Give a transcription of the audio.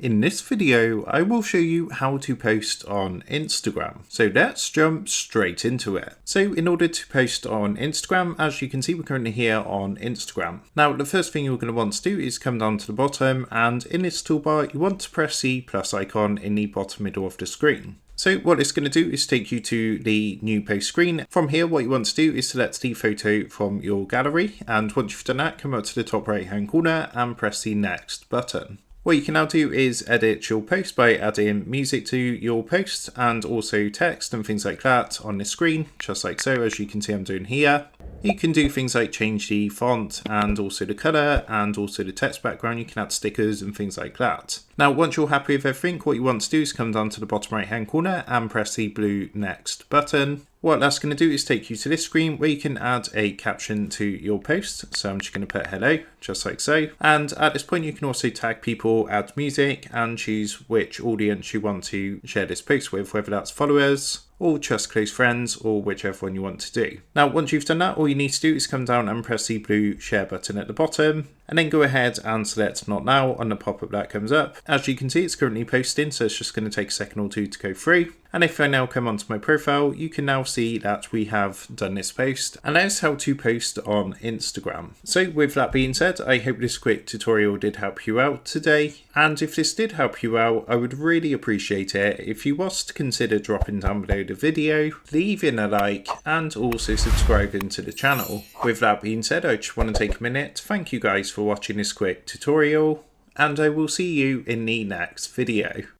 In this video, I will show you how to post on Instagram. So let's jump straight into it. So in order to post on Instagram, as you can see, we're currently here on Instagram. Now, the first thing you're going to want to do is come down to the bottom, and in this toolbar, you want to press the plus icon in the bottom middle of the screen. So what it's going to do is take you to the new post screen. From here, what you want to do is select the photo from your gallery. And once you've done that, come up to the top right hand corner and press the next button. What you can now do is edit your post by adding music to your post and also text and things like that on the screen, just like so, as you can see I'm doing here. You can do things like change the font and also the colour and also the text background. You can add stickers and things like that. Now, once you're happy with everything, what you want to do is come down to the bottom right hand corner and press the blue next button. What that's going to do is take you to this screen where you can add a caption to your post. So I'm just going to put hello, just like so. And at this point, you can also tag people, add music, and choose which audience you want to share this post with, whether that's followers or just close friends, or whichever one you want to do. Now, once you've done that, all you need to do is come down and press the blue share button at the bottom, and then go ahead and select not now on the pop-up that comes up. As you can see, it's currently posting, so it's just going to take a second or two to go through. And if I now come onto my profile, you can now see that we have done this post, and that's how to post on Instagram. So with that being said, I hope this quick tutorial did help you out today. And if this did help you out, I would really appreciate it if you was to consider dropping down below the video, leaving a like, and also subscribing to the channel. With that being said, I just want to take a minute to thank you guys for watching this quick tutorial, and I will see you in the next video.